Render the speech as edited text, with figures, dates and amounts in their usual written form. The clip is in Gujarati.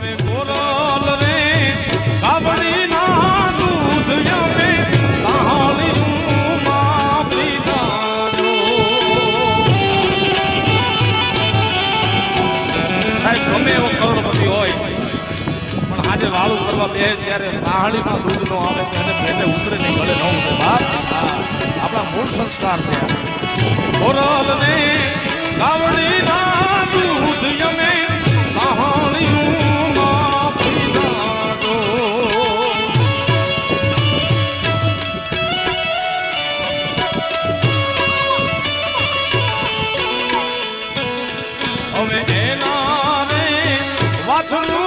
હવે ગોરલ રે ગાબડી ના દૂધ અમે તાહળિયું માં પીધા જો. સાહેબ ગમે એવો કરોડપતિ હોય પણ આજે વાળું કરવા બે ત્યારે તાહળીમાં દૂધ નો આવે ત્યારે પેટે ઉતરે નહીં, ગળે ન ઉતરે. બાપ આપણા મૂળ સંસ્કાર છે. ગોરલ ને ગાવડી ના દૂધ અમે તાહળિયું માં પીધા જો. હવે એના રે વાછડું